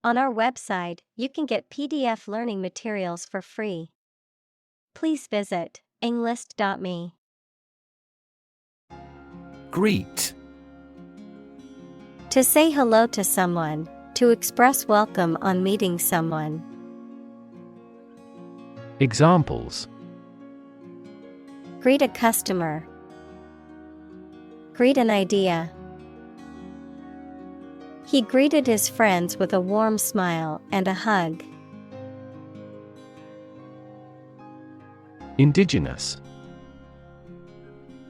On our website, you can get PDF learning materials for free. Please visit englist.me. Greet. To say hello to someone, to express welcome on meeting someone. Examples: Greet a customer. Greet an idea. He greeted his friends with a warm smile and a hug. Indigenous.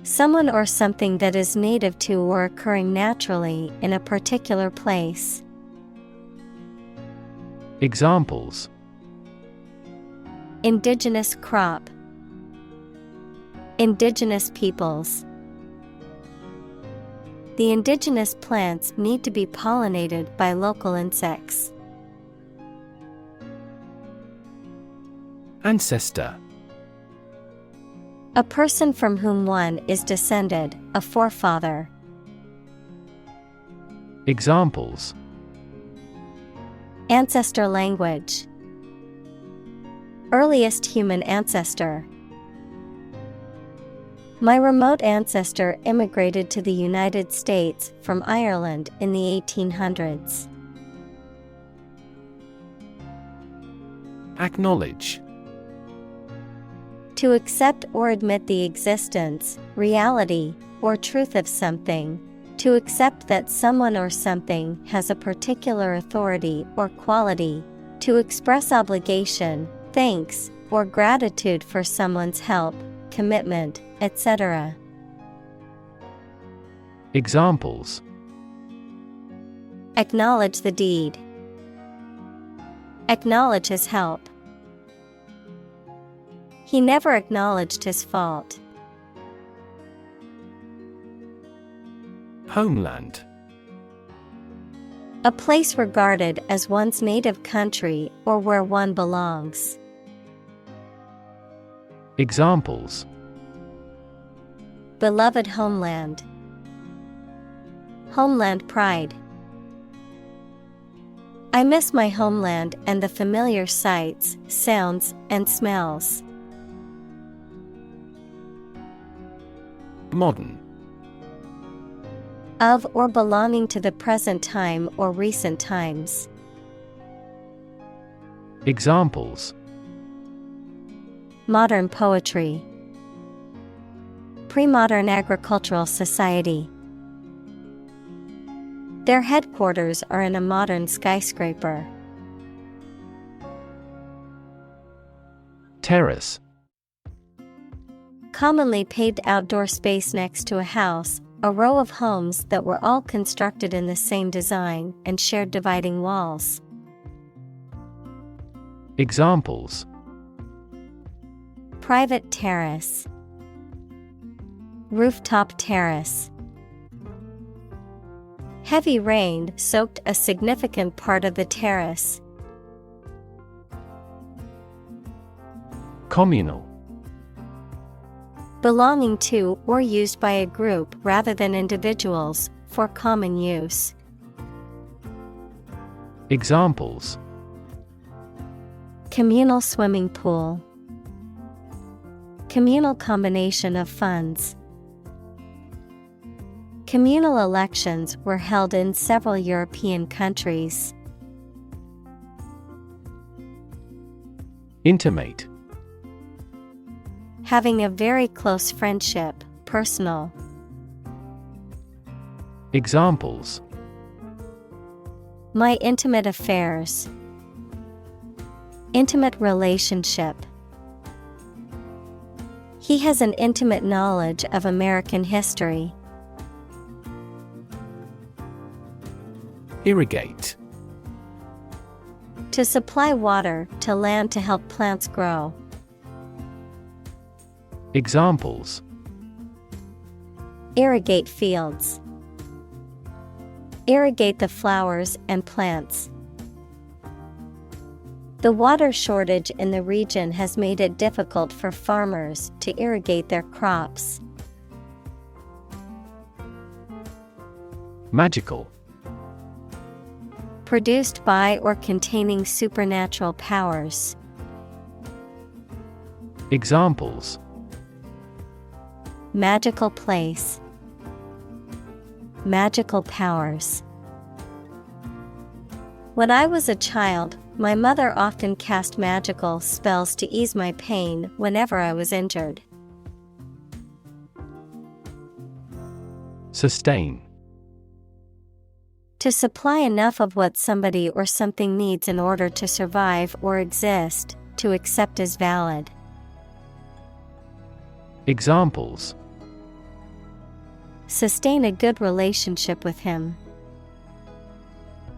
Someone or something that is native to or occurring naturally in a particular place. Examples: Indigenous crop. Indigenous peoples. The indigenous plants need to be pollinated by local insects. Ancestor. A person from whom one is descended, a forefather. Examples: Ancestor language. Earliest human ancestor. My remote ancestor immigrated to the United States from Ireland in the 1800s. Acknowledge. To accept or admit the existence, reality, or truth of something. To accept that someone or something has a particular authority or quality. To express obligation, thanks, or gratitude for someone's help, commitment, etc. Examples: Acknowledge the deed. Acknowledge his help. He never acknowledged his fault. Homeland. A place regarded as one's native country or where one belongs. Examples: Beloved homeland. Homeland pride. I miss my homeland and the familiar sights, sounds, and smells. Modern. Of or belonging to the present time or recent times. Examples: Modern poetry. Pre-modern agricultural society. Their headquarters are in a modern skyscraper. Terrace. Commonly paved outdoor space next to a house, a row of homes that were all constructed in the same design and shared dividing walls. Examples: Private terrace. Rooftop terrace. Heavy rain soaked a significant part of the terrace. Communal. Belonging to or used by a group rather than individuals, for common use. Examples: Communal swimming pool. Communal combination of funds. Communal elections were held in several European countries. Intimate. Having a very close friendship, personal. Examples: My intimate affairs. Intimate relationship. He has an intimate knowledge of American history. Irrigate. To supply water to land to help plants grow. Examples: Irrigate fields. Irrigate the flowers and plants. The water shortage in the region has made it difficult for farmers to irrigate their crops. Magical. produced by or containing supernatural powers. Examples: Magical place, magical powers. When I was a child, my mother often cast magical spells to ease my pain whenever I was injured. Sustain. To supply enough of what somebody or something needs in order to survive or exist, to accept as valid. Examples: Sustain a good relationship with him.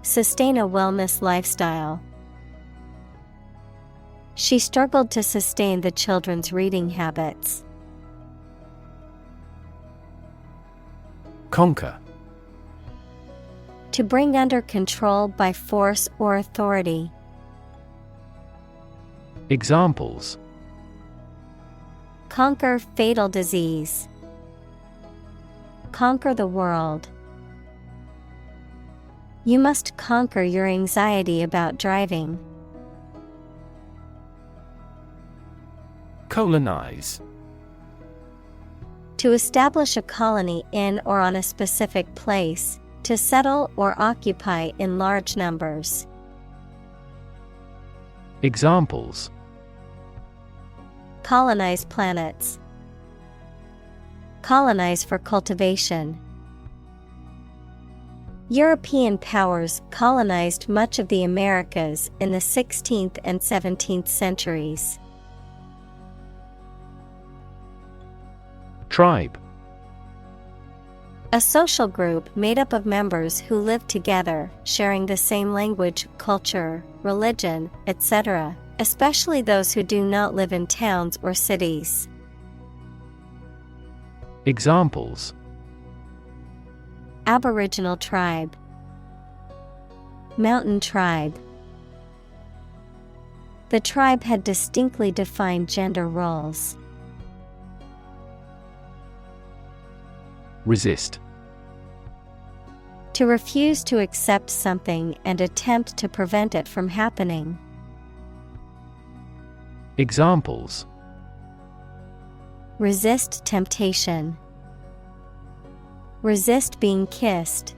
Sustain a wellness lifestyle. She struggled to sustain the children's reading habits. Conquer. To bring under control by force or authority. Examples: Conquer fatal disease. Conquer the world. You must conquer your anxiety about driving. Colonize. To establish a colony in or on a specific place, to settle or occupy in large numbers. Examples: Colonize planets. Colonize for cultivation. European powers colonized much of the Americas in the 16th and 17th centuries. Tribe. A social group made up of members who live together, sharing the same language, culture, religion, etc., especially those who do not live in towns or cities. Examples: Aboriginal tribe. Mountain tribe. The tribe had distinctly defined gender roles. Resist. To refuse to accept something and attempt to prevent it from happening. Examples: Resist temptation. Resist being kissed.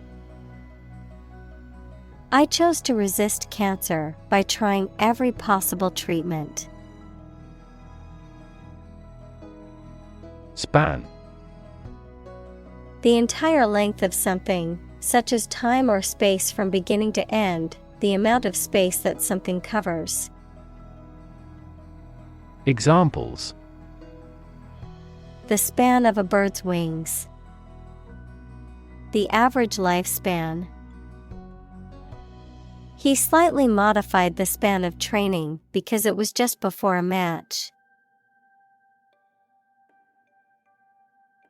I chose to resist cancer by trying every possible treatment. Span. The entire length of something, such as time or space from beginning to end, the amount of space that something covers. Examples: The span of a bird's wings. The average lifespan. He slightly modified the span of training because it was just before a match.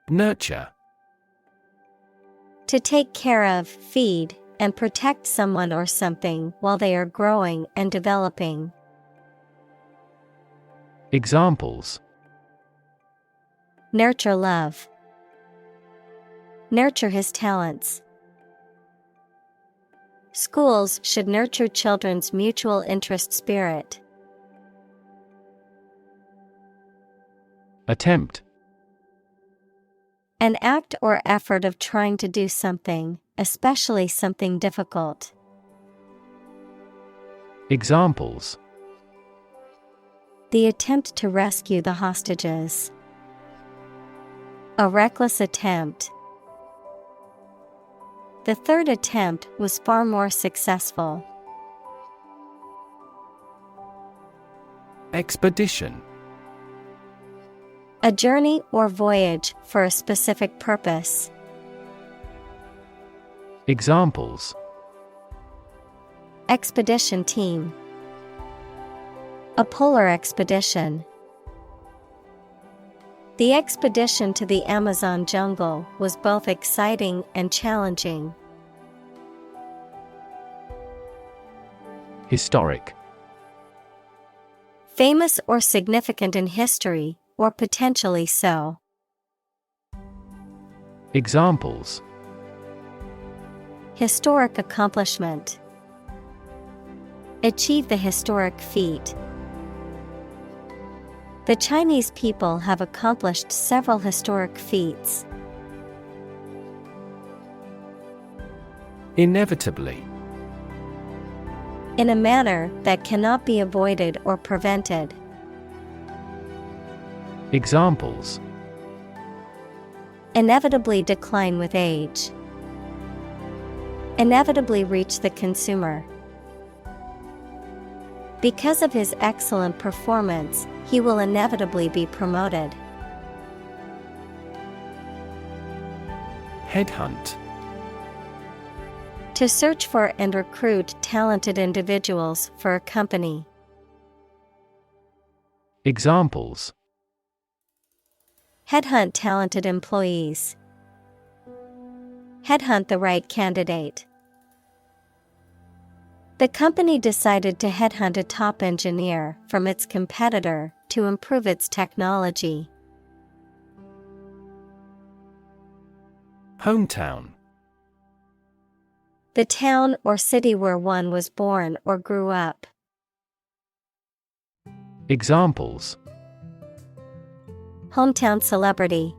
Nurture. To take care of, feed, and protect someone or something while they are growing and developing. Examples: Nurture love. Nurture his talents. Schools should nurture children's mutual interest spirit. Attempt. An act or effort of trying to do something, especially something difficult. Examples: The attempt to rescue the hostages. A reckless attempt. The third attempt was far more successful. Expedition. A journey or voyage for a specific purpose. Examples: Expedition team. A polar expedition. The expedition to the Amazon jungle was both exciting and challenging. Historic. Famous or significant in history, or potentially so. Examples: Historic accomplishment. Achieve the historic feat. The Chinese people have accomplished several historic feats. Inevitably. In a manner that cannot be avoided or prevented. Examples: inevitably decline with age. Inevitably reach the consumer. Because of his excellent performance, he will inevitably be promoted. Headhunt. To search for and recruit talented individuals for a company. Examples: headhunt talented employees. Headhunt the right candidate. The company decided to headhunt a top engineer from its competitor to improve its technology. Hometown. The town or city where one was born or grew up. Examples: hometown celebrity.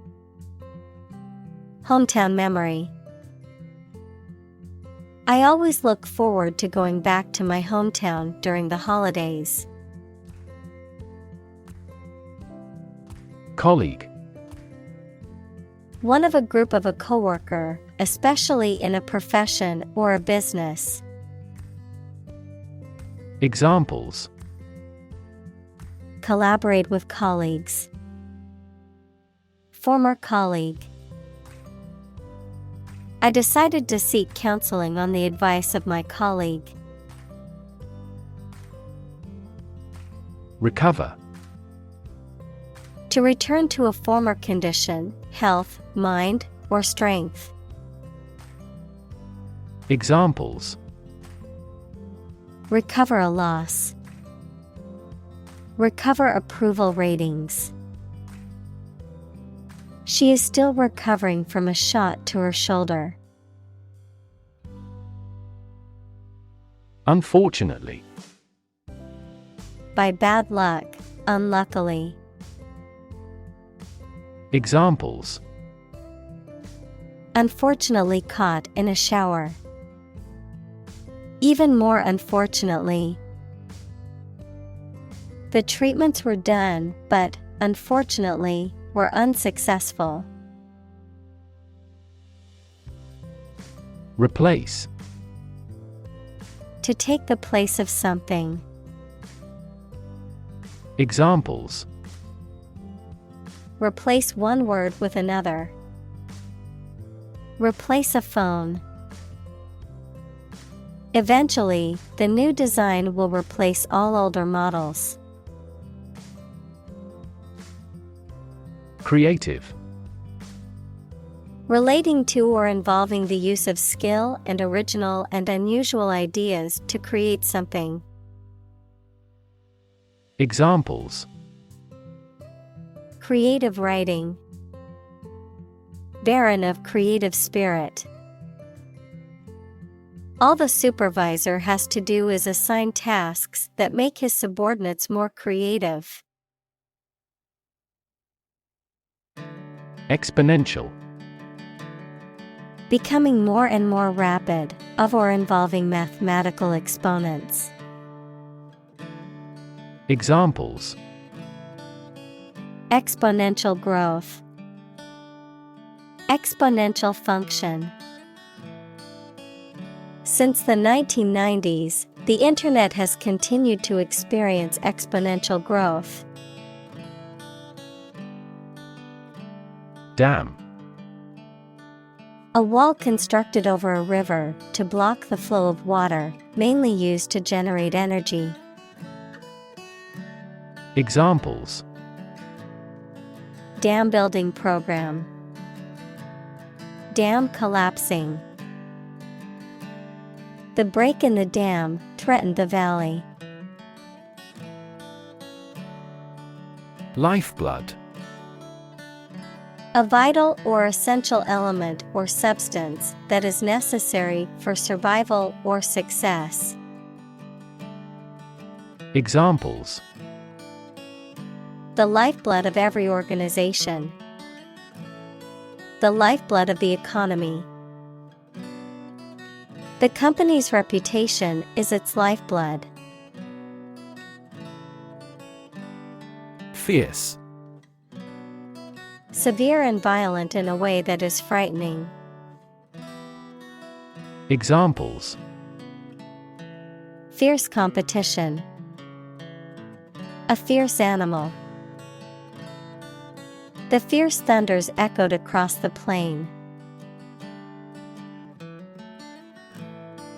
Hometown memory. I always look forward to going back to my hometown during the holidays. Colleague. One of a group of a coworker, especially in a profession or a business. Examples: collaborate with colleagues. Former colleague. I decided to seek counseling on the advice of my colleague. Recover. To return to a former condition, health, mind, or strength. Examples: recover a loss. Recover approval ratings. She is still recovering from a shot to her shoulder. Unfortunately. By bad luck, unluckily. Examples: unfortunately caught in a shower. Even more unfortunately. The treatments were done, but, unfortunately, were unsuccessful. Replace. To take the place of something. Examples: replace one word with another. Replace a phone. Eventually, the new design will replace all older models. Creative. Relating to or involving the use of skill and original and unusual ideas to create something. Examples: creative writing. Barren of creative spirit. All the supervisor has to do is assign tasks that make his subordinates more creative. Exponential. Becoming more and more rapid, of or involving mathematical exponents. Examples: exponential growth. Exponential function. Since the 1990s, the Internet has continued to experience exponential growth. Dam. A wall constructed over a river to block the flow of water, mainly used to generate energy. Examples: dam building program. Dam collapsing. The break in the dam threatened the valley. Lifeblood. A vital or essential element or substance that is necessary for survival or success. Examples: the lifeblood of every organization, the lifeblood of the economy. The company's reputation is its lifeblood. Fierce. Severe and violent in a way that is frightening. Examples: fierce competition, a fierce animal. The fierce thunders echoed across the plain.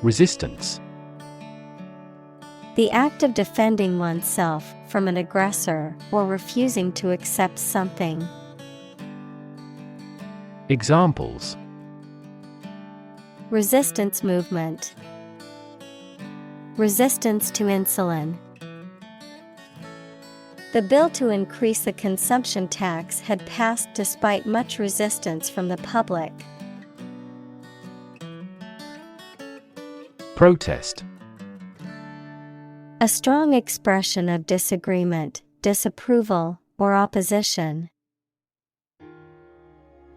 Resistance. The act of defending oneself from an aggressor or refusing to accept something. Examples: resistance movement, resistance to insulin. The bill to increase the consumption tax had passed despite much resistance from the public. Protest. A strong expression of disagreement, disapproval, or opposition.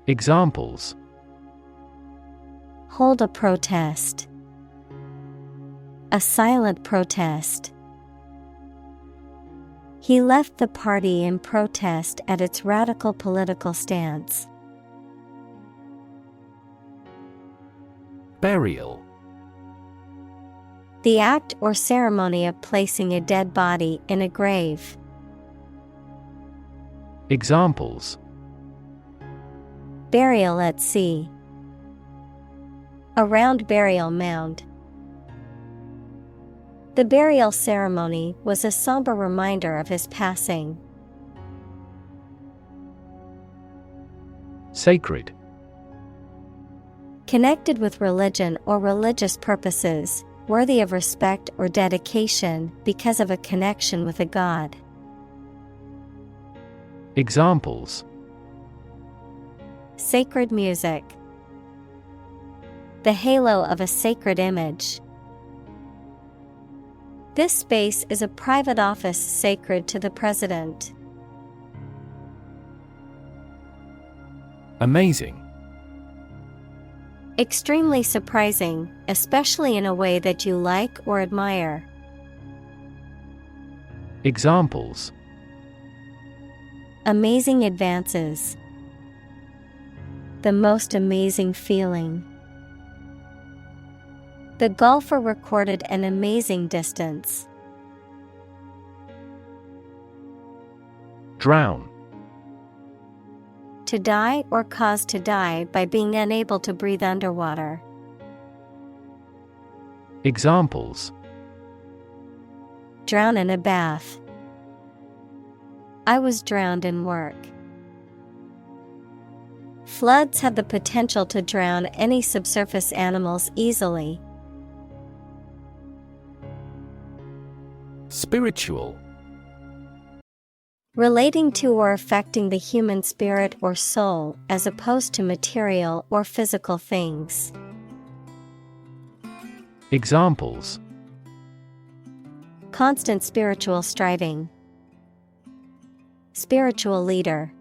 Examples: hold a protest, a silent protest. He left the party in protest at its radical political stance. Burial. The act or ceremony of placing a dead body in a grave. Examples: burial at sea, a round burial mound. The burial ceremony was a somber reminder of his passing. Sacred. Connected with religion or religious purposes, worthy of respect or dedication because of a connection with a god. Examples: sacred music, the halo of a sacred image. This space is a private office sacred to the president. Amazing. Extremely surprising, especially in a way that you like or admire. Examples: amazing advances, the most amazing feeling. The golfer recorded an amazing distance. Drown. To die or cause to die by being unable to breathe underwater. Examples: drown in a bath, I was drowned in work. Floods have the potential to drown any subsurface animals easily. Spiritual. Relating to or affecting the human spirit or soul as opposed to material or physical things. Examples: constant spiritual striving, spiritual leader.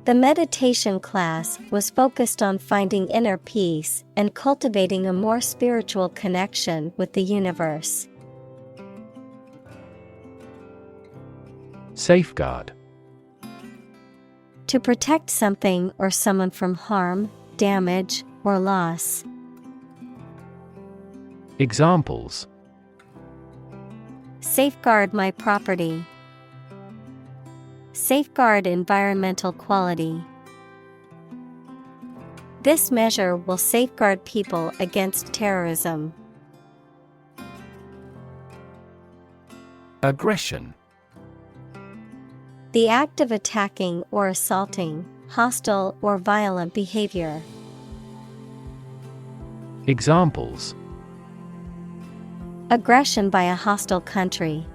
The meditation class was focused on finding inner peace and cultivating a more spiritual connection with the universe. Safeguard. To protect something or someone from harm, damage, or loss. Examples: safeguard my property, safeguard environmental quality. This measure will safeguard people against terrorism. Aggression. The act of attacking or assaulting, hostile or violent behavior. Examples: aggression by a hostile country,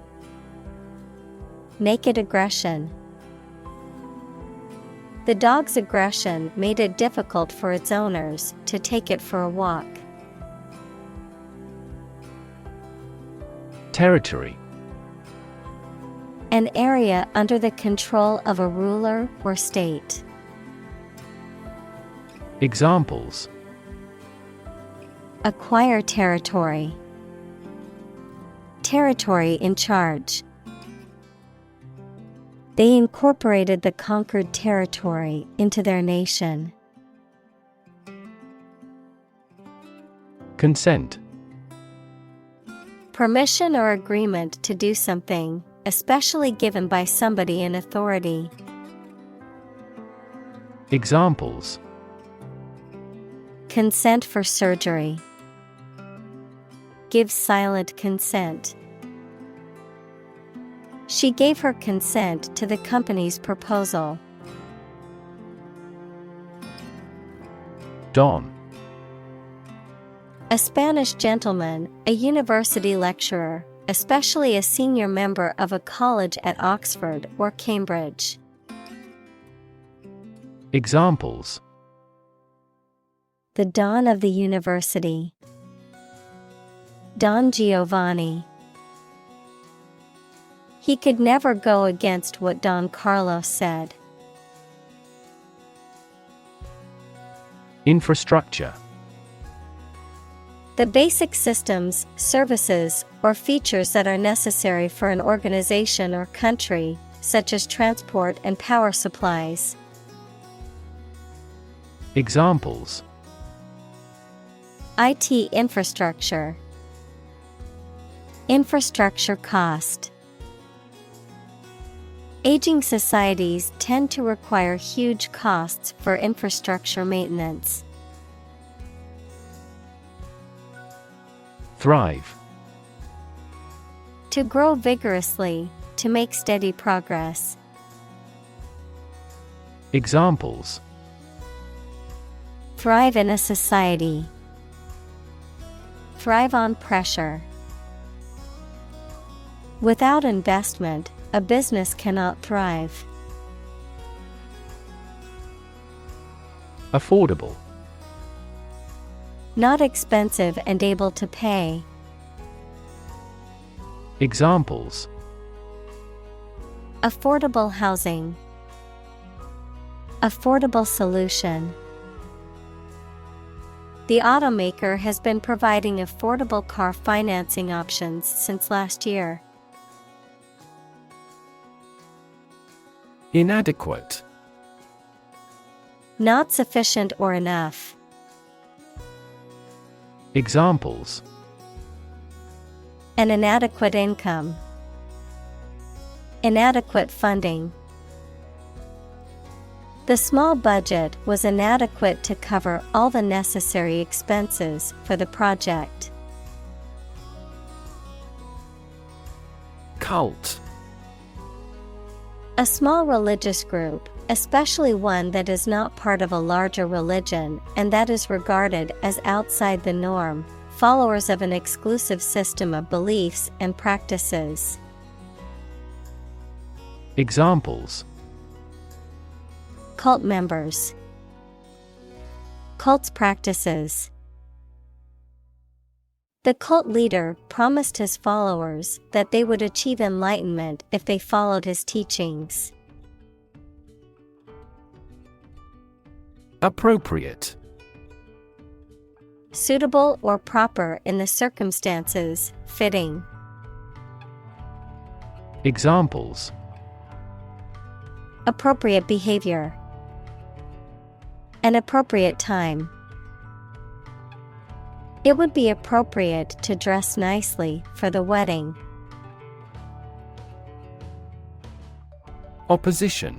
naked aggression. The dog's aggression made it difficult for its owners to take it for a walk. Territory. An area under the control of a ruler or state. Examples: Acquire territory. Territory in charge. They incorporated the conquered territory into their nation. Consent. Permission or agreement to do something, especially given by somebody in authority. Examples: Consent for surgery. Give silent consent. She gave her consent to the company's proposal. Don. A Spanish gentleman, a university lecturer, especially a senior member of a college at Oxford or Cambridge. Examples: The Don of the University. Don Giovanni. He could never go against what Don Carlos said. Infrastructure. The basic systems, services, or features that are necessary for an organization or country, such as transport and power supplies. Examples: IT infrastructure. Infrastructure cost. Aging societies tend to require huge costs for infrastructure maintenance. Thrive. To grow vigorously, to make steady progress. Examples: Thrive in a society. Thrive on pressure. Without investment, a business cannot thrive. Affordable. Not expensive and able to pay. Examples: Affordable housing. Affordable solution. The automaker has been providing affordable car financing options since last year. Inadequate. Not sufficient or enough. Examples: An inadequate income. Inadequate funding. The small budget was inadequate to cover all the necessary expenses for the project. Cult. A small religious group, especially one that is not part of a larger religion and that is regarded as outside the norm, followers of an exclusive system of beliefs and practices. Examples: Cult members. Cult's practices. The cult leader promised his followers that they would achieve enlightenment if they followed his teachings. Appropriate. Suitable or proper in the circumstances, fitting. Examples: Appropriate behavior. An appropriate time. It would be appropriate to dress nicely for the wedding. Opposition.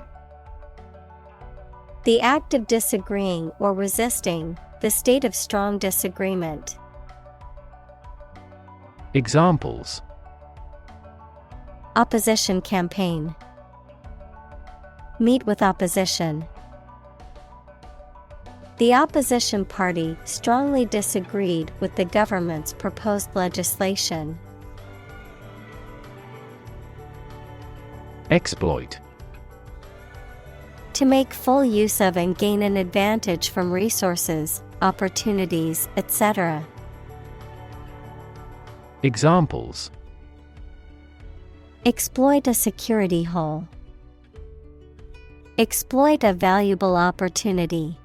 The act of disagreeing or resisting, the state of strong disagreement. Examples: Opposition campaign. Meet with opposition. The opposition party strongly disagreed with the government's proposed legislation. Exploit. To make full use of and gain an advantage from resources, opportunities, etc. Examples: Exploit a security hole. Exploit a valuable opportunity.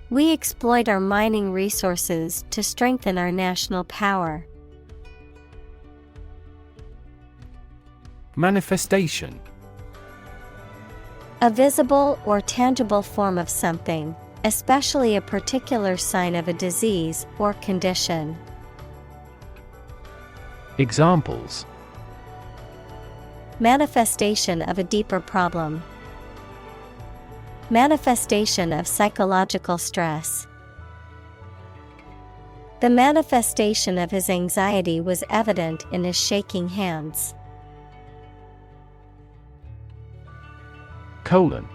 We exploit our mining resources to strengthen our national power. Manifestation. A visible or tangible form of something, especially a particular sign of a disease or condition. Examples: manifestation of a deeper problem. Manifestation of psychological stress. The manifestation of his anxiety was evident in his shaking hands. Colon.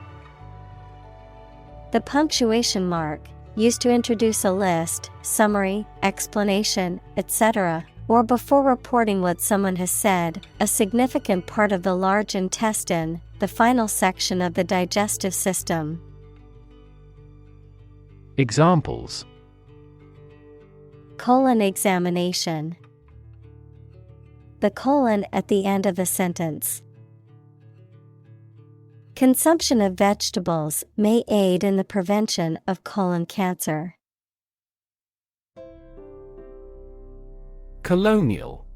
The punctuation mark, used to introduce a list, summary, explanation, etc., or before reporting what someone has said, a significant part of the large intestine, the final section of the digestive system. Examples: colon examination. The colon at the end of the sentence. Consumption of vegetables may aid in the prevention of colon cancer. Colonial.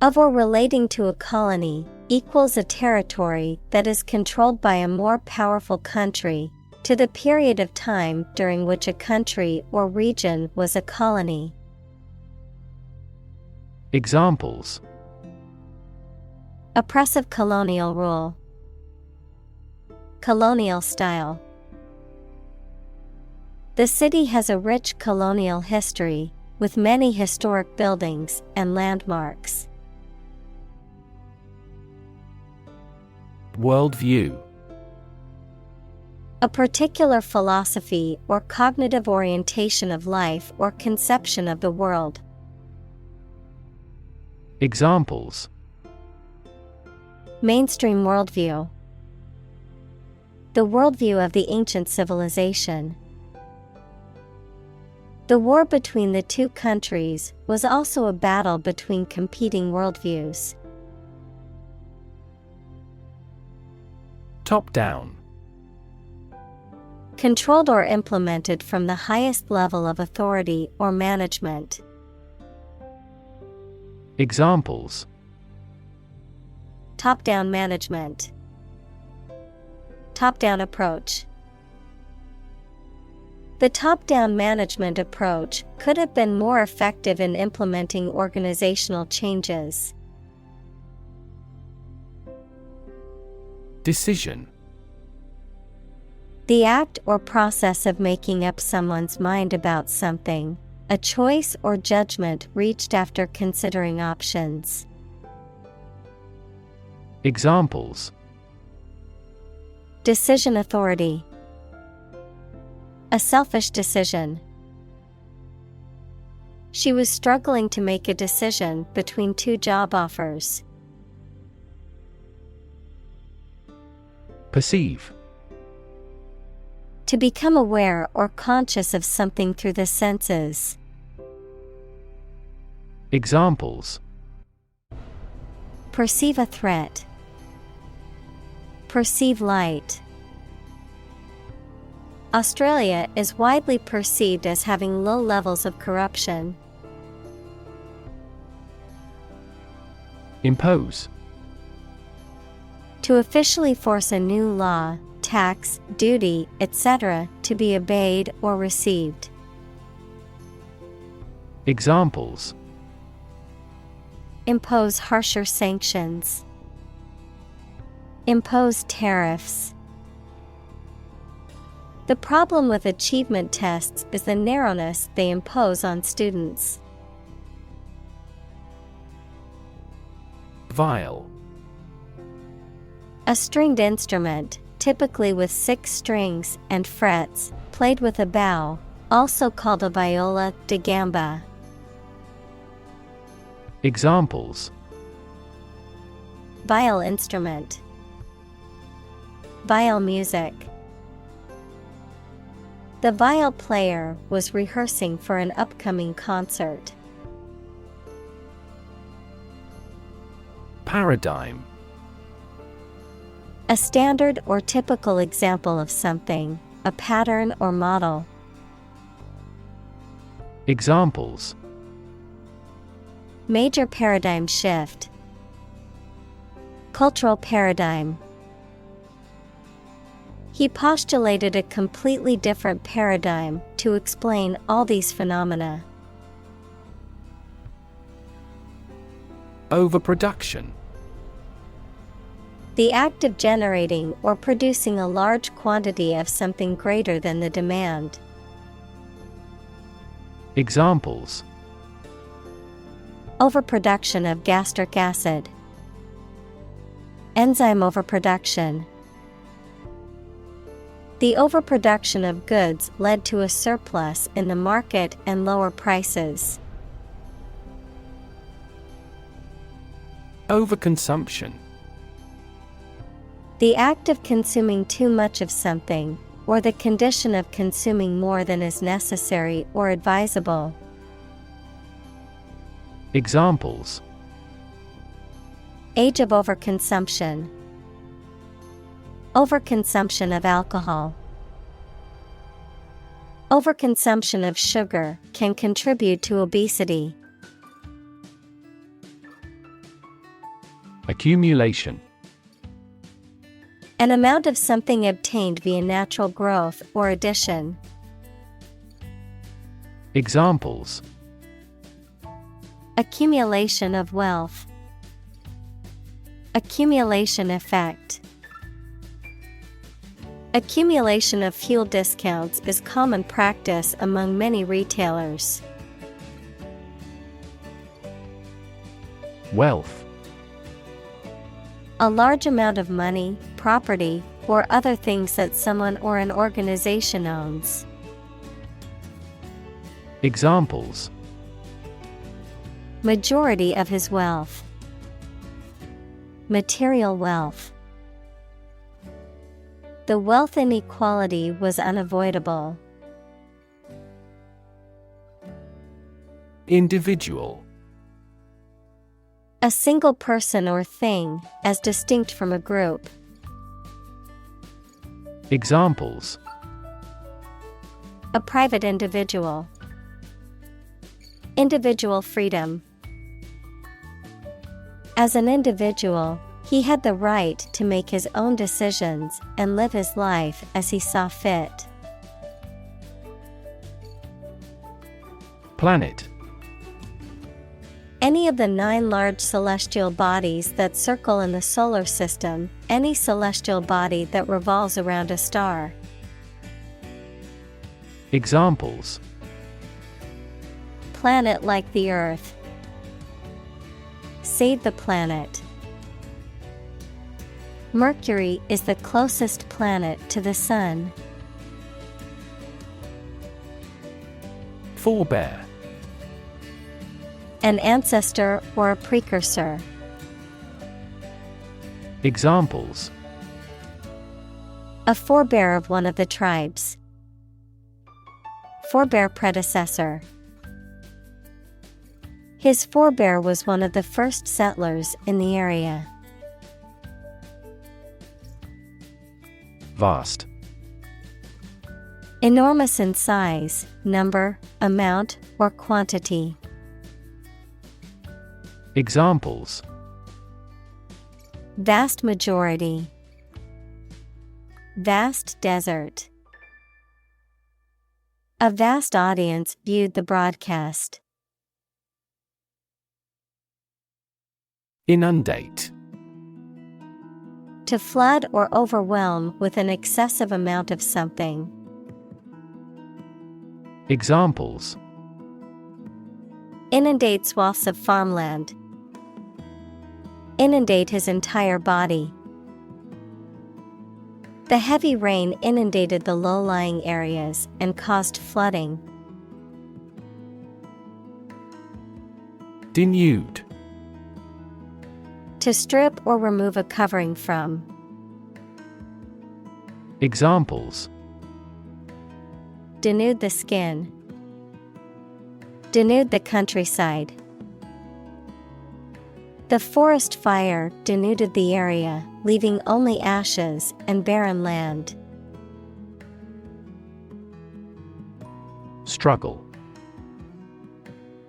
Of or relating to a colony, equals a territory that is controlled by a more powerful country, to the period of time during which a country or region was a colony. Examples: oppressive colonial rule. Colonial style. The city has a rich colonial history, with many historic buildings and landmarks. Worldview. A particular philosophy or cognitive orientation of life or conception of the world. Examples: mainstream worldview. The worldview of the ancient civilization. The war between the two countries was also a battle between competing worldviews. Top-down. Controlled or implemented from the highest level of authority or management. Examples: top-down management. Top-down approach. The top-down management approach could have been more effective in implementing organizational changes. Decision. The act or process of making up someone's mind about something, a choice or judgment reached after considering options. Examples: decision authority. A selfish decision. She was struggling to make a decision between two job offers. Perceive. To become aware or conscious of something through the senses. Examples: perceive a threat. Perceive light. Australia is widely perceived as having low levels of corruption. Impose. To officially force a new law, tax, duty, etc., to be obeyed or received. Examples: impose harsher sanctions. Impose tariffs. The problem with achievement tests is the narrowness they impose on students. Viol. A stringed instrument, typically with 6 strings and frets, played with a bow, also called a viola da gamba. Examples: viol instrument. Viol music. The viol player was rehearsing for an upcoming concert. Paradigm. A standard or typical example of something, a pattern or model. Examples: Major paradigm shift. Cultural paradigm. He postulated a completely different paradigm to explain all these phenomena. Overproduction. The act of generating or producing a large quantity of something greater than the demand. Examples: Overproduction of gastric acid. Enzyme overproduction. The overproduction of goods led to a surplus in the market and lower prices. Overconsumption. The act of consuming too much of something, or the condition of consuming more than is necessary or advisable. Examples: Age of overconsumption. Overconsumption of alcohol. Overconsumption of sugar can contribute to obesity. Accumulation. An amount of something obtained via natural growth or addition. Examples: Accumulation of wealth. Accumulation effect. Accumulation of fuel discounts is common practice among many retailers. Wealth. A large amount of money, property, or other things that someone or an organization owns. Examples: Majority of his wealth. Material wealth. The wealth inequality was unavoidable. Individual. A single person or thing, as distinct from a group. Examples: A private individual. Individual freedom. As an individual, he had the right to make his own decisions and live his life as he saw fit. Planet. Any of the 9 large celestial bodies that circle in the solar system, any celestial body that revolves around a star. Examples: Planet like the Earth. Save the planet. Mercury is the closest planet to the Sun. Forebear. An ancestor or a precursor. Examples: A forebear of one of the tribes. Forebear predecessor. His forebear was one of the first settlers in the area. Vast. Enormous in size, number, amount, or quantity. Examples: Vast majority. Vast desert. A vast audience viewed the broadcast. Inundate. To flood or overwhelm with an excessive amount of something. Examples: Inundate swaths of farmland. Inundate his entire body. The heavy rain inundated the low-lying areas and caused flooding. Denude. To strip or remove a covering from. Examples: Denude the skin. Denude the countryside. The forest fire denuded the area, leaving only ashes and barren land. Struggle.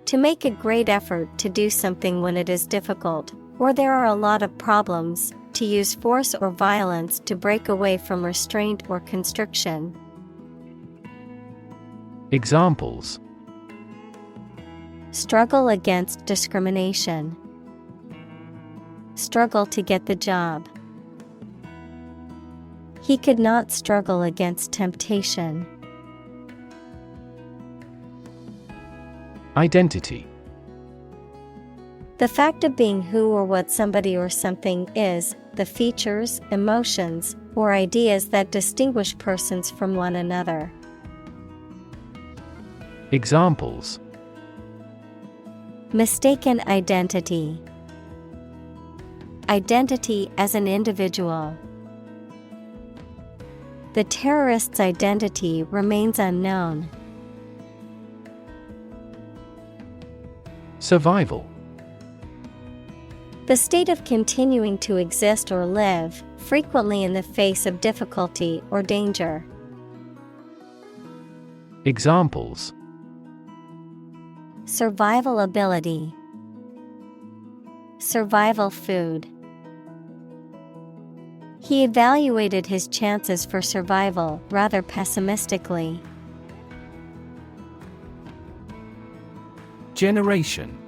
To make a great effort to do something when it is difficult, or there are a lot of problems, to use force or violence to break away from restraint or constriction. Examples: struggle against discrimination, struggle to get the job. He could not struggle against temptation. Identity. The fact of being who or what somebody or something is, the features, emotions, or ideas that distinguish persons from one another. Examples: mistaken identity, identity as an individual. The terrorist's identity remains unknown. Survival. The state of continuing to exist or live, frequently in the face of difficulty or danger. Examples: survival ability, survival food. He evaluated his chances for survival rather pessimistically. Generation.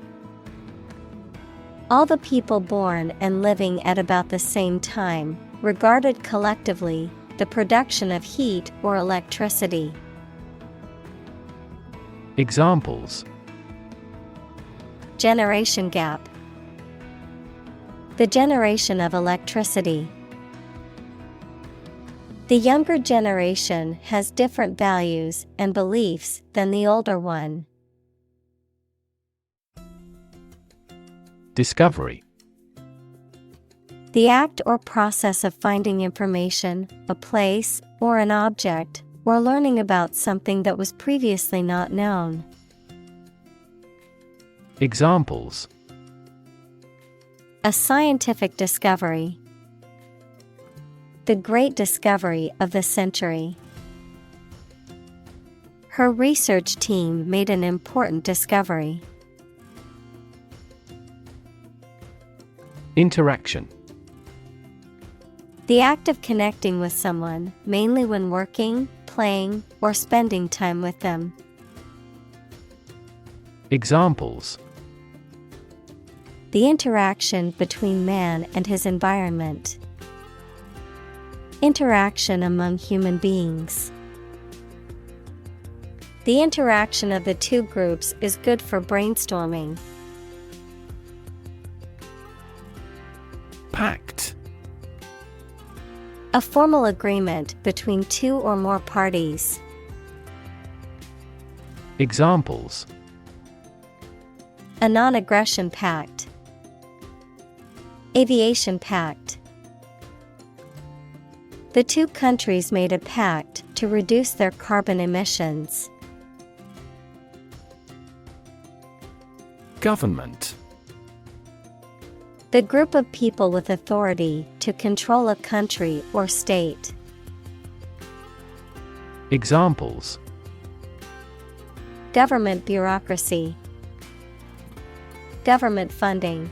All the people born and living at about the same time, regarded collectively, the production of heat or electricity. Examples: generation gap, the generation of electricity. The younger generation has different values and beliefs than the older one. Discovery. The act or process of finding information, a place, or an object, or learning about something that was previously not known. Examples: a scientific discovery, the great discovery of the century. Her research team made an important discovery. Interaction. The act of connecting with someone, mainly when working, playing, or spending time with them. Examples: the interaction between man and his environment. Interaction among human beings. The interaction of the two groups is good for brainstorming. Pact. A formal agreement between two or more parties. Examples: a non-aggression pact, aviation pact. The two countries made a pact to reduce their carbon emissions. Government. The group of people with authority to control a country or state. Examples: government bureaucracy, government funding.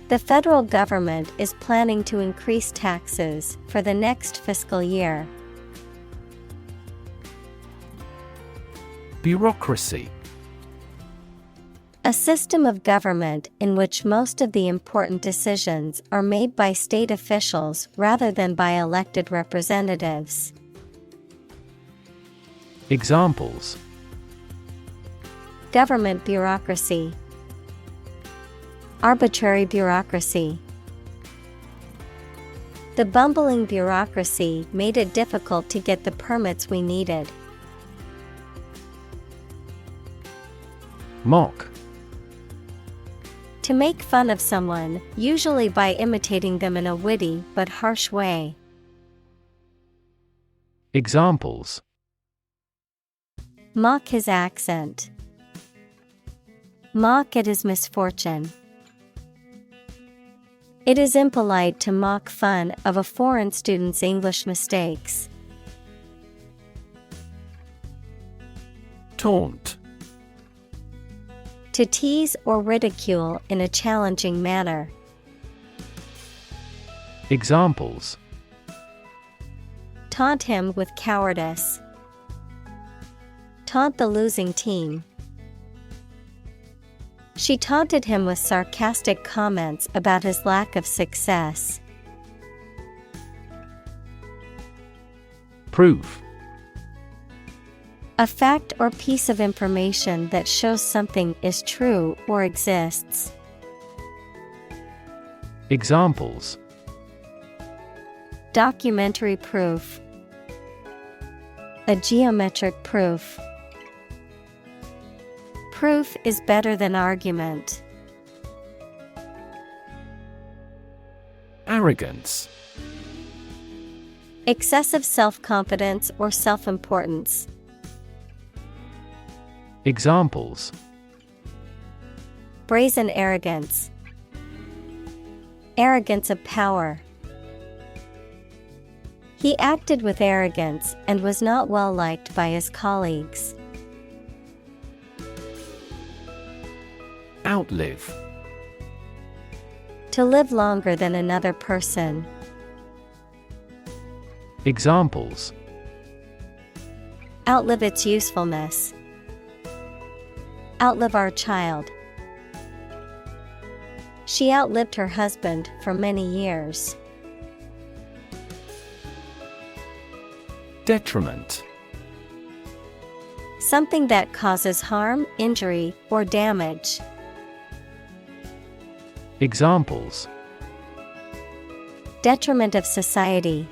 The federal government is planning to increase taxes for the next fiscal year. Bureaucracy. A system of government in which most of the important decisions are made by state officials rather than by elected representatives. Examples: government bureaucracy, arbitrary bureaucracy. The bumbling bureaucracy made it difficult to get the permits we needed. Mock. To make fun of someone, usually by imitating them in a witty but harsh way. Examples: mock his accent, Mock at his misfortune. It is impolite to mock fun of a foreign student's English mistakes. Taunt. To tease or ridicule in a challenging manner. Examples: Taunt him with cowardice. Taunt the losing team. She taunted him with sarcastic comments about his lack of success. Proof. A fact or piece of information that shows something is true or exists. Examples: Documentary proof. A geometric proof. Proof is better than argument. Arrogance. Excessive self-confidence or self-importance. Examples: Brazen arrogance. Arrogance of power. He acted with arrogance and was not well liked by his colleagues. Outlive. To live longer than another person. Examples: Outlive its usefulness. Outlive our child. She outlived her husband for many years. Detriment. Something that causes harm, injury, or damage. Examples: Detriment of society.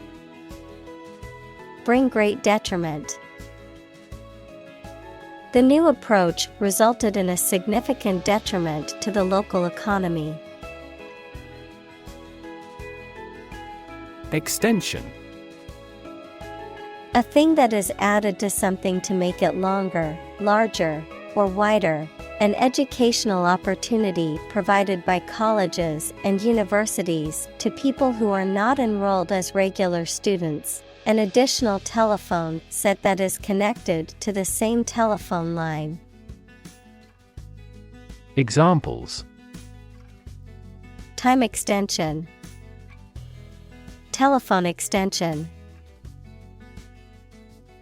Bring great detriment. The new approach resulted in a significant detriment to the local economy. Extension. A thing that is added to something to make it longer, larger, or wider. An educational opportunity provided by colleges and universities to people who are not enrolled as regular students. An additional telephone set that is connected to the same telephone line. Examples: Time extension. Telephone extension.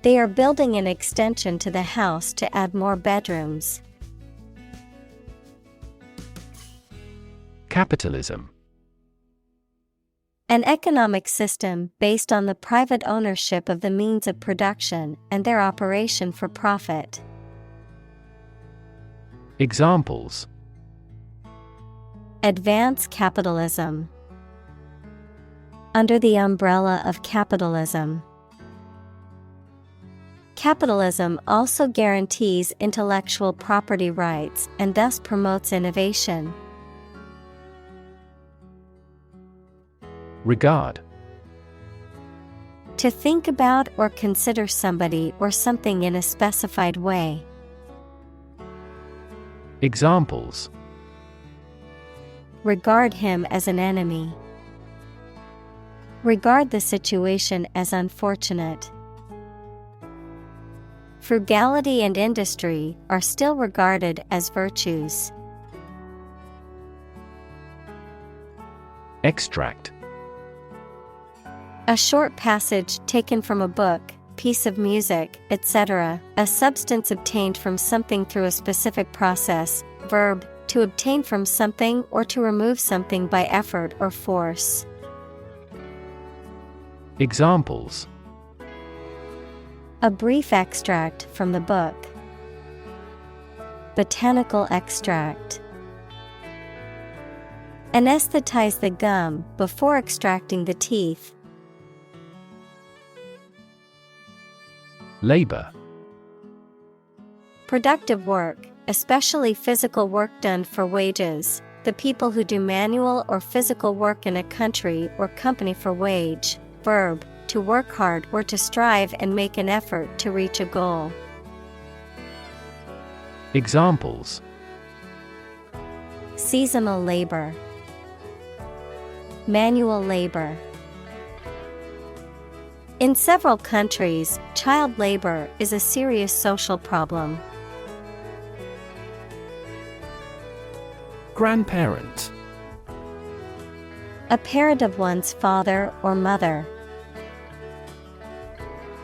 They are building an extension to the house to add more bedrooms. Capitalism. An economic system based on the private ownership of the means of production and their operation for profit. Examples: Advance capitalism. Under the umbrella of capitalism. Capitalism also guarantees intellectual property rights and thus promotes innovation. Regard. To think about or consider somebody or something in a specified way. Examples: Regard him as an enemy. Regard the situation as unfortunate. Frugality and industry are still regarded as virtues. Extract. A short passage taken from a book, piece of music, etc., a substance obtained from something through a specific process. Verb, to obtain from something or to remove something by effort or force. Examples: A brief extract from the book. Botanical extract. Anesthetize the gum before extracting the teeth. Labor. Productive work, especially physical work done for wages. The people who do manual or physical work in a country or company for wage. Verb, to work hard or to strive and make an effort to reach a goal. Examples: seasonal labor, manual labor. In several countries, child labor is a serious social problem. Grandparent. A parent of one's father or mother.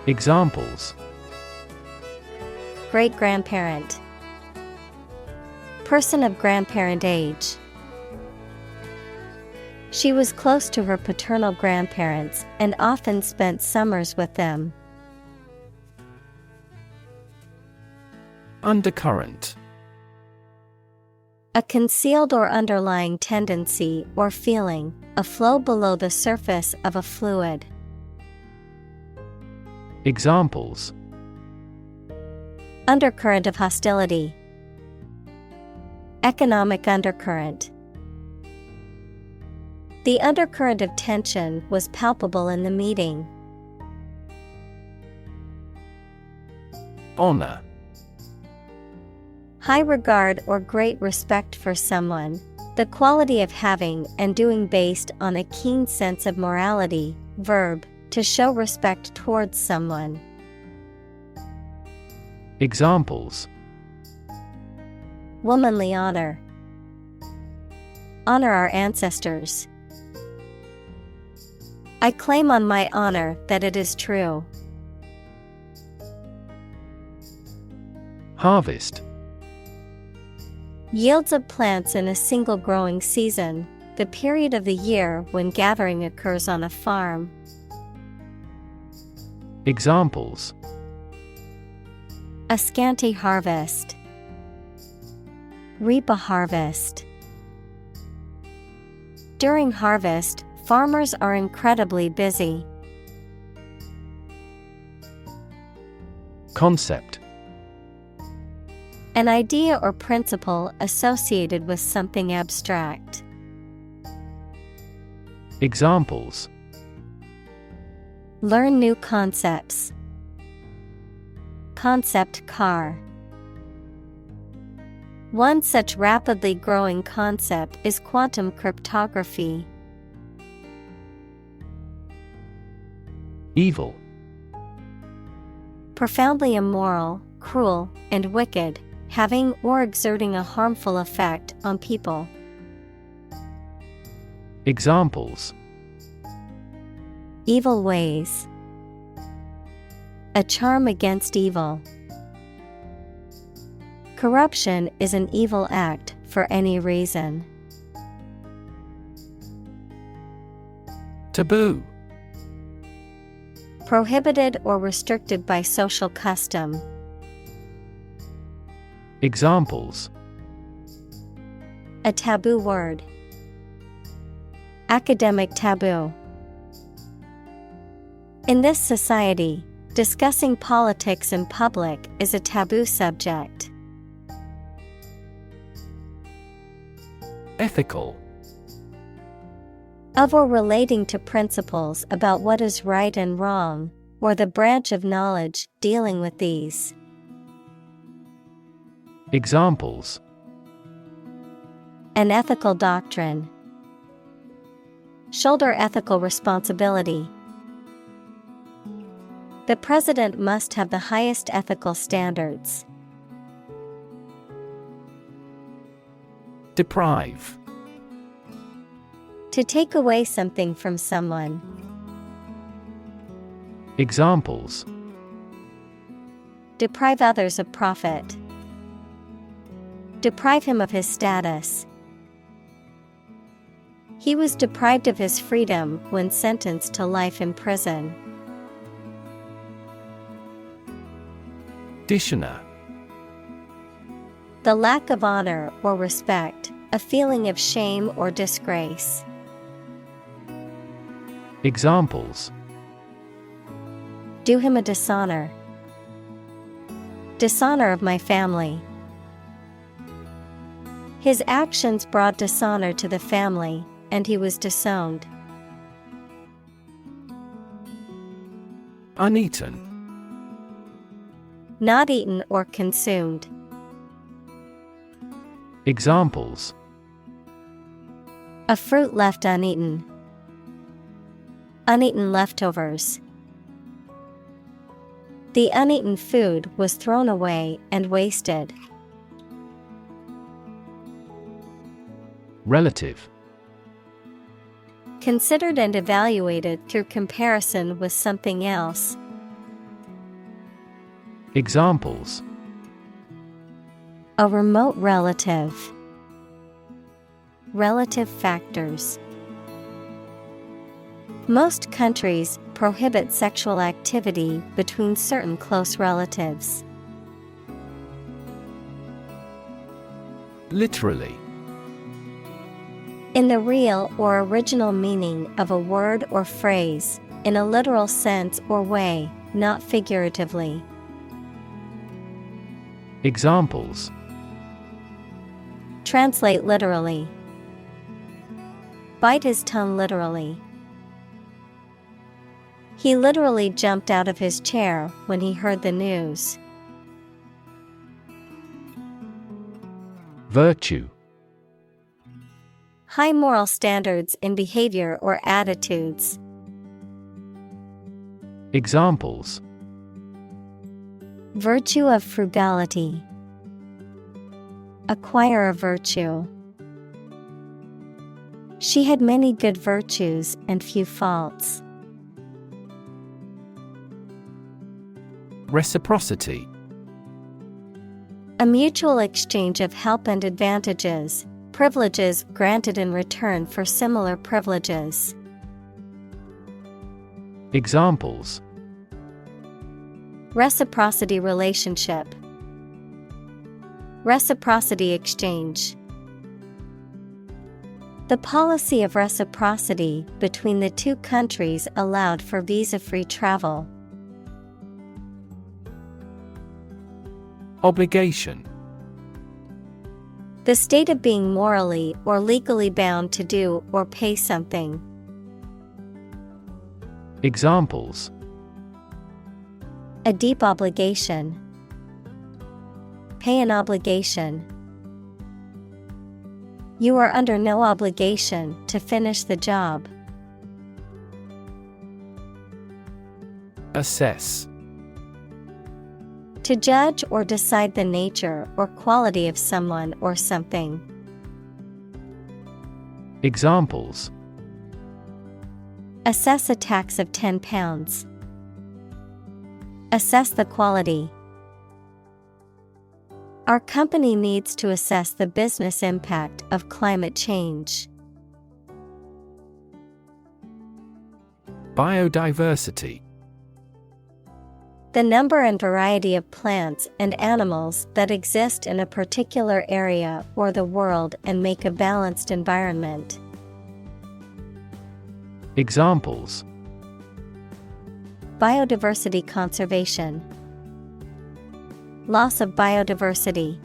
Examples: Great-grandparent. Person of grandparent age. She was close to her paternal grandparents and often spent summers with them. Undercurrent. A concealed or underlying tendency or feeling, a flow below the surface of a fluid. Examples: Undercurrent of hostility. Economic undercurrent. The undercurrent of tension was palpable in the meeting. Honor. High regard or great respect for someone, the quality of having and doing based on a keen sense of morality. Verb, to show respect towards someone. Examples: Womanly honor. Honor our ancestors. I claim on my honor that it is true. Harvest. Yields of plants in a single growing season, the period of the year when gathering occurs on a farm. Examples: A scanty harvest. Reap a harvest. During harvest, farmers are incredibly busy. Concept. An idea or principle associated with something abstract. Examples: Learn new concepts. Concept car. One such rapidly growing concept is quantum cryptography. Evil. Profoundly immoral, cruel, and wicked, having or exerting a harmful effect on people. Examples: Evil ways. A charm against evil. Corruption is an evil act for any reason. Taboo. Prohibited or restricted by social custom. Examples: A taboo word. Academic taboo. In this society, discussing politics in public is a taboo subject. Ethical. Of or relating to principles about what is right and wrong, or the branch of knowledge dealing with these. Examples: An ethical doctrine. Shoulder ethical responsibility. The president must have the highest ethical standards. Deprive. To take away something from someone. Examples: Deprive others of profit. Deprive him of his status. He was deprived of his freedom when sentenced to life in prison. Dishonor. The lack of honor or respect, a feeling of shame or disgrace. Examples: Do him a dishonor. Dishonor of my family. His actions brought dishonor to the family, and he was disowned. Uneaten. Not eaten or consumed. Examples: A fruit left uneaten. Uneaten leftovers. The uneaten food was thrown away and wasted. Relative. Considered and evaluated through comparison with something else. Examples: A remote relative. Relative factors. Most countries prohibit sexual activity between certain close relatives. Literally. In the real or original meaning of a word or phrase, in a literal sense or way, not figuratively. Examples: Translate literally. Bite his tongue literally. He literally jumped out of his chair when he heard the news. Virtue. High moral standards in behavior or attitudes. Examples: Virtue of frugality. Acquire a virtue. She had many good virtues and few faults. Reciprocity. A mutual exchange of help and advantages, privileges granted in return for similar privileges. Examples: Reciprocity relationship. Reciprocity exchange. The policy of reciprocity between the two countries allowed for visa-free travel. Obligation. The state of being morally or legally bound to do or pay something. Examples: A deep obligation. Pay an obligation. You are under no obligation to finish the job. Assess. To judge or decide the nature or quality of someone or something. Examples: Assess a tax of £10. Assess the quality. Our company needs to assess the business impact of climate change. Biodiversity. The number and variety of plants and animals that exist in a particular area or the world and make a balanced environment. Examples: Biodiversity conservation. Loss of biodiversity.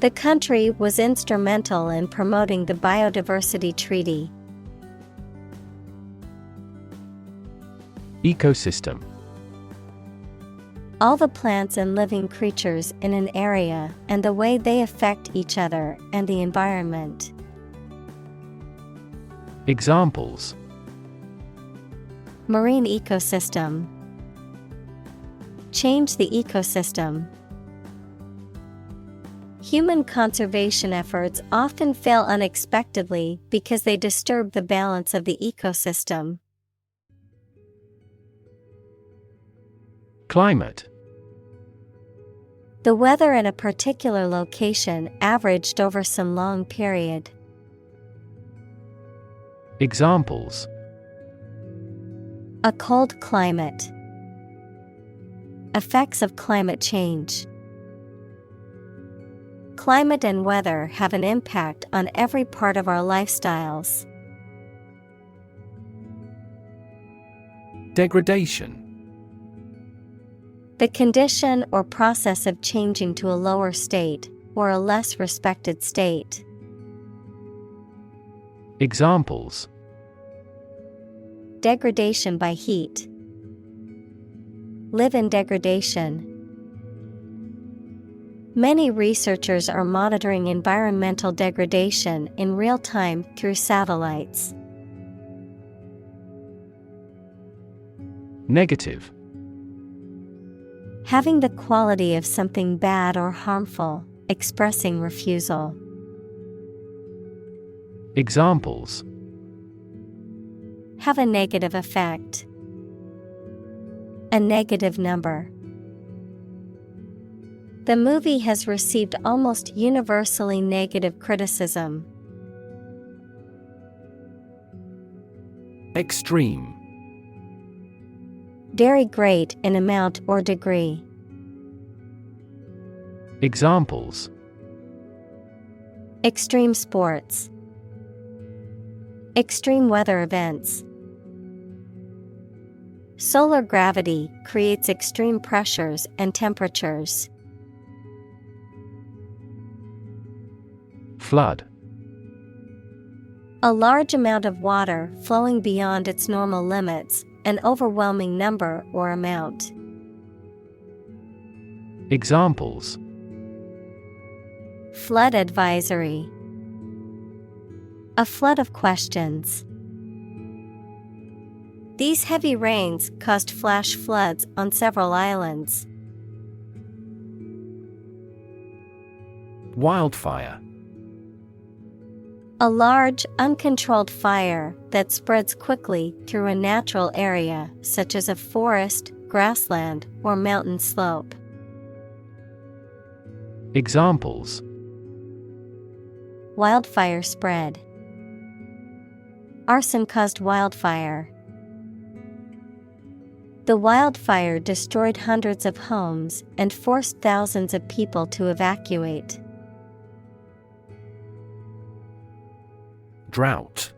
The country was instrumental in promoting the Biodiversity Treaty. Ecosystem. All the plants and living creatures in an area and the way they affect each other and the environment. Examples: Marine ecosystem. Change the ecosystem. Human conservation efforts often fail unexpectedly because they disturb the balance of the ecosystem. Climate. The weather in a particular location averaged over some long period. Examples: A cold climate. Effects of climate change. Climate and weather have an impact on every part of our lifestyles. Degradation. The condition or process of changing to a lower state or a less respected state. Examples: Degradation by heat. Live in degradation. Many researchers are monitoring environmental degradation in real time through satellites. Negative. Having the quality of something bad or harmful, expressing refusal. Examples: Have a negative effect. A negative number. The movie has received almost universally negative criticism. Extreme. Very great in amount or degree. Examples: Extreme sports. Extreme weather events. Solar gravity creates extreme pressures and temperatures. Flood. A large amount of water flowing beyond its normal limits, an overwhelming number or amount. Examples: Flood advisory. A flood of questions. These heavy rains caused flash floods on several islands. Wildfire. A large, uncontrolled fire that spreads quickly through a natural area, such as a forest, grassland, or mountain slope. Examples: Wildfire spread. Arson caused wildfire. The wildfire destroyed hundreds of homes and forced thousands of people to evacuate. Drought.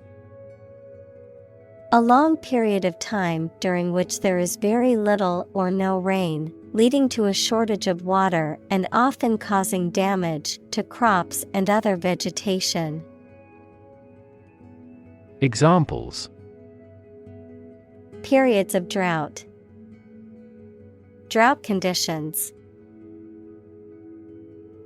A long period of time during which there is very little or no rain, leading to a shortage of water and often causing damage to crops and other vegetation. Examples: Periods of drought. Drought conditions.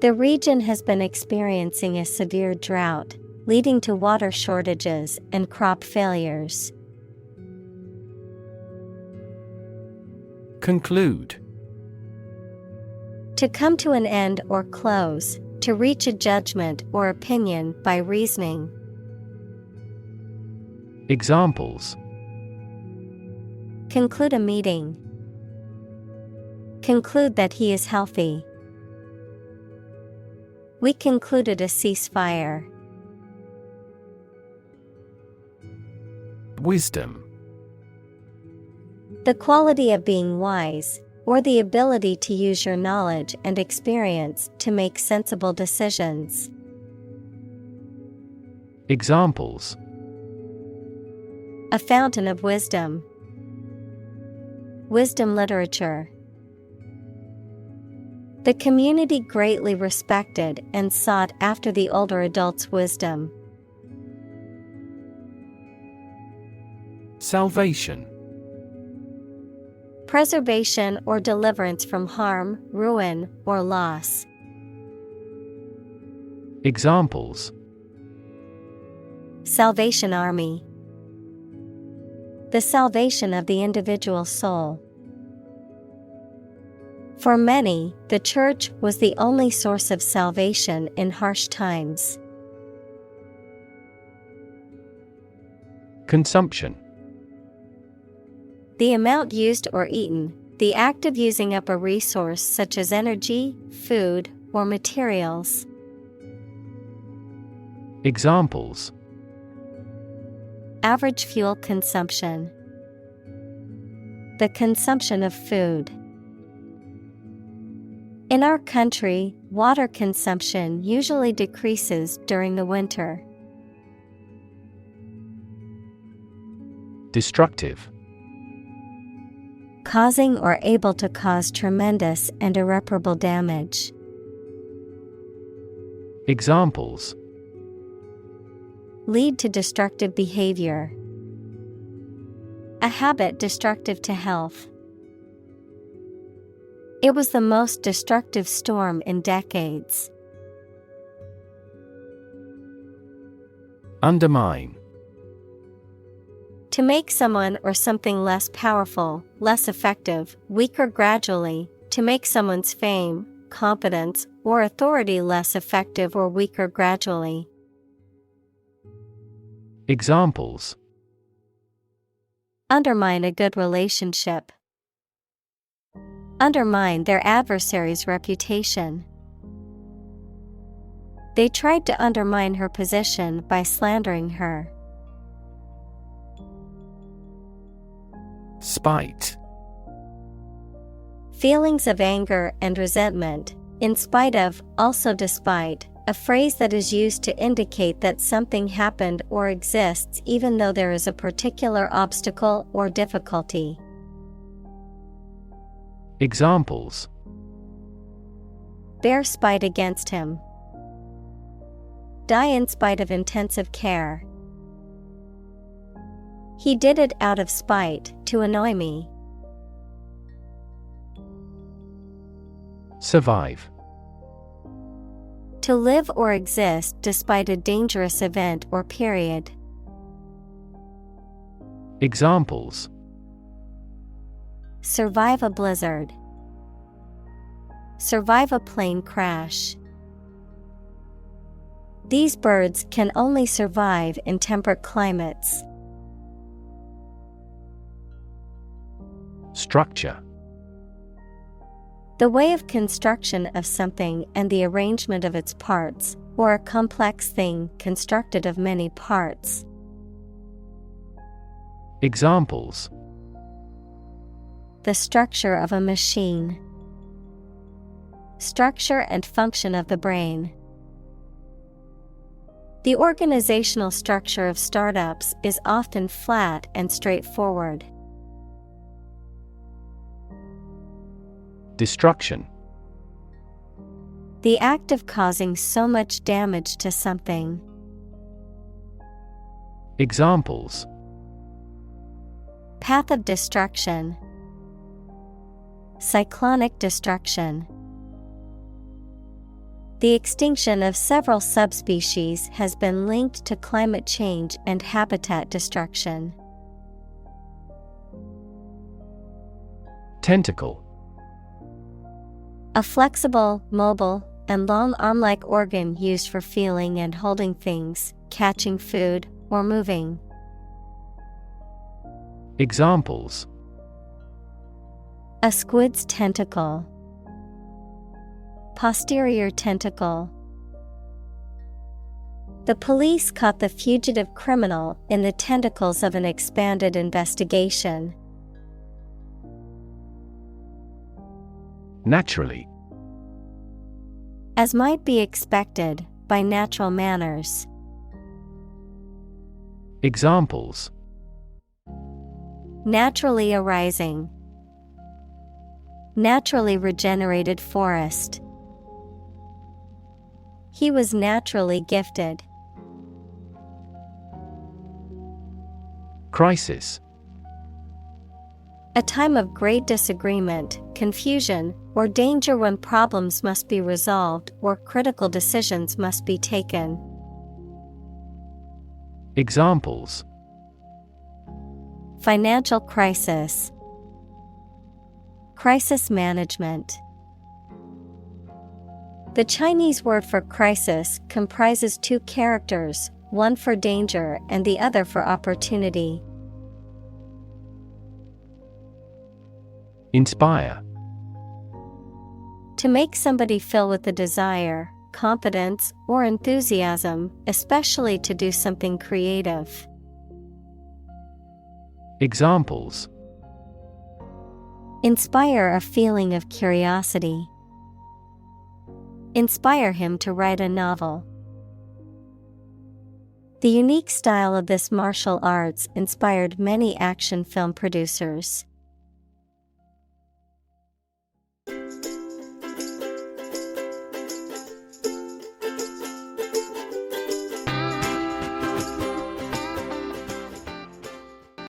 The region has been experiencing a severe drought, leading to water shortages and crop failures. Conclude. To come to an end or close, to reach a judgment or opinion by reasoning. Examples: Conclude a meeting. Conclude that he is healthy. We concluded a ceasefire. Wisdom. The quality of being wise, or the ability to use your knowledge and experience to make sensible decisions. Examples: A fountain of wisdom. Wisdom literature. The community greatly respected and sought after the older adult's wisdom. Salvation. Preservation or deliverance from harm, ruin, or loss. Examples: Salvation Army. The salvation of the individual soul. For many, the church was the only source of salvation in harsh times. Consumption. The amount used or eaten, the act of using up a resource such as energy, food, or materials. Examples: Average fuel consumption. The consumption of food. In our country, water consumption usually decreases during the winter. Destructive. Causing or able to cause tremendous and irreparable damage. Examples: Lead to destructive behavior. A habit destructive to health. It was the most destructive storm in decades. Undermine. To make someone or something less powerful, less effective, weaker gradually, to make someone's fame, competence, or authority less effective or weaker gradually. Examples: Undermine a good relationship. Undermine their adversary's reputation. They tried to undermine her position by slandering her. Spite. Feelings of anger and resentment, in spite of, also despite, a phrase that is used to indicate that something happened or exists even though there is a particular obstacle or difficulty. Examples: Bear spite against him. Die in spite of intensive care. He did it out of spite, to annoy me. Survive. To live or exist despite a dangerous event or period. Examples: Survive a blizzard. Survive a plane crash. These birds can only survive in temperate climates. Structure. The way of construction of something and the arrangement of its parts, or a complex thing constructed of many parts. Examples: The structure of a machine. Structure and function of the brain. The organizational structure of startups is often flat and straightforward. Destruction. The act of causing so much damage to something. Examples: Path of destruction. Cyclonic destruction. The extinction of several subspecies has been linked to climate change and habitat destruction. Tentacle. A flexible, mobile, and long arm-like organ used for feeling and holding things, catching food, or moving. Examples: A squid's tentacle. Posterior tentacle. The police caught the fugitive criminal in the tentacles of an expanded investigation. Naturally. As might be expected, by natural manners. Examples: Naturally arising. Naturally regenerated forest. He was naturally gifted. Crisis. A time of great disagreement, confusion, or danger when problems must be resolved or critical decisions must be taken. Examples: Financial crisis. Crisis management. The Chinese word for crisis comprises two characters, one for danger and the other for opportunity. Inspire. To make somebody feel with the desire, confidence, or enthusiasm, especially to do something creative. Examples: Inspire a feeling of curiosity. Inspire him to write a novel. The unique style of this martial arts inspired many action film producers.